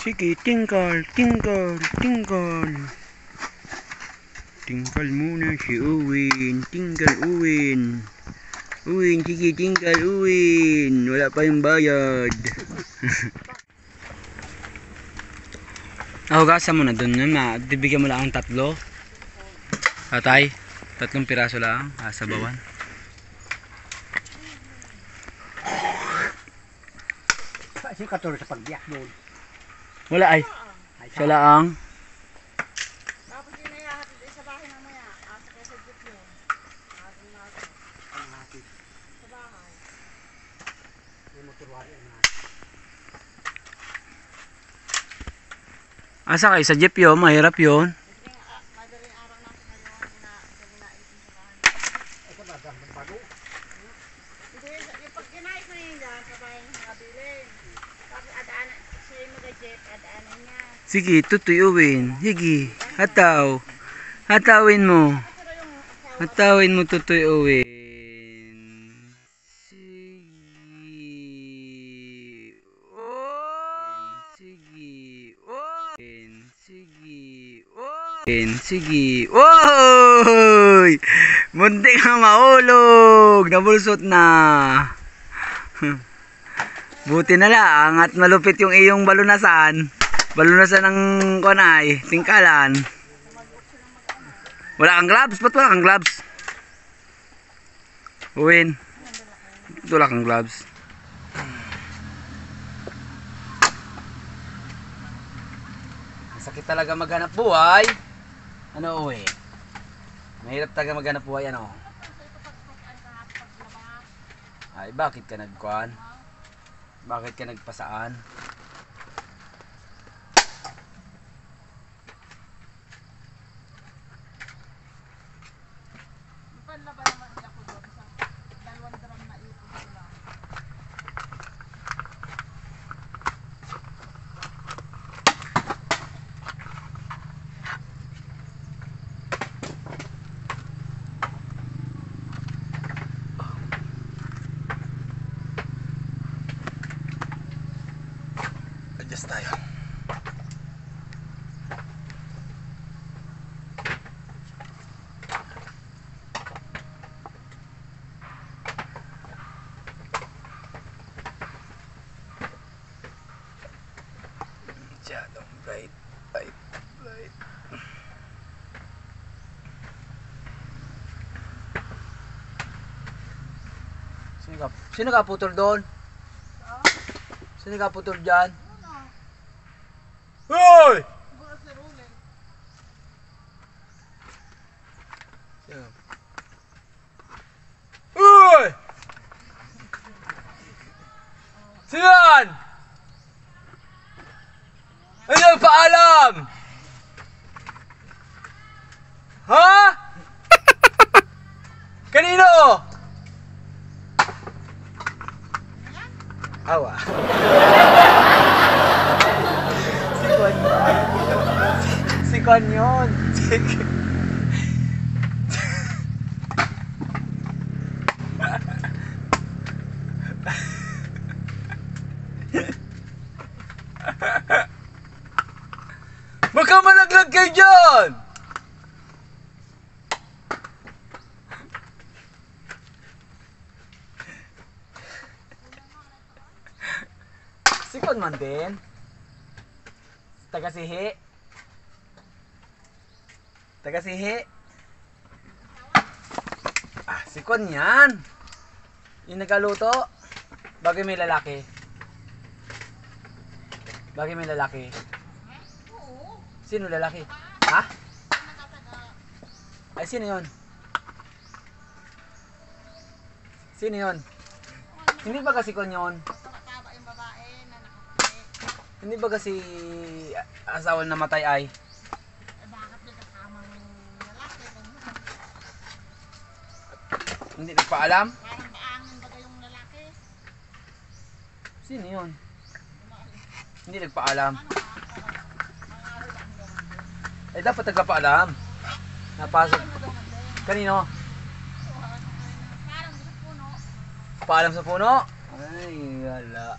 Sige, tingkal, tingkal, tingkal. Tingkal muna si Uwin. Tingkal Uwin. Uwin, sige, tingkal Uwin. Wala pa yung bayad. Hugasan mo na dun yun. Bibigyan mo lang ang 3. Tatay, 3 piraso lang. Sa bawan. Kasi katulad sa pagbiyak doon. Wala ay. Siya lang. Tapos yun ay hahatid sa bahay mamaya. Asa kayo sa jeep yun. Ating natin. Ang hatid. Sa bahay. Yung motorwari ang hatid. Asa kayo sa jeep yun? Mahirap yun. Madaling araw na sa ngayon. Ginait mo sa bahay. Ay, sa bagang ng bago. Hindi, yung pag ginait mo yun dyan, sa bahay ng nakabilin. Tapos adaanan, siya yung mag-jeep, adaanan niya. Sige, tutuyuin. Sige, hataw. Hatawin mo. Pero yung asawa, Hatawin mo, tutuyuin. Sige. Oh! Sige. Oh! Sige. Oh! Sige. Oy! Muntik na mahulog. Nabulsot na. Buti na lang at malupit yung iyong balunasan. Balunasan ng kunay, tingkalan. Wala kang gloves? Ba't wala kang gloves? Uwin. Ba't wala kang gloves? Masakit talaga maghanap buhay. Ano, Uwin? Mahirap talaga maghanap buhay, ano? Ay, bakit ka nagkuhan? Bakit ka nagpasaan? panlaban naman nila ko doon sa 2 drum na ipon sila. Adjust tayo. Masyadong bright. Sino ka putol doon? Sino ka putol dyan? Hoy! Bukas na ruling. Hoy! Sino yan? Ano paalam? Ha? Kanino? Awa. Sikon yun. Baka malaglag kayo dyan! Sikon man din. Taga-sihi. Ah, sikon yan. Yung nagaluto. Bagay may lalaki. Oo. Sino lalaki? Ha? Ay, sino yun? Hindi ba kasi kon yun? Mataba yung babae na nakaputi. Hindi ba kasi asawa na matay ay? Eh bakit may kasamang lalaki? Hindi nagpaalam? Parang baangin ba kayong lalaki? Sino yun? Hindi nagpaalam. Eh dapat nagpaalam. Napasok. Kanino? Parang sa puno. Paalam sa puno? Ay, wala.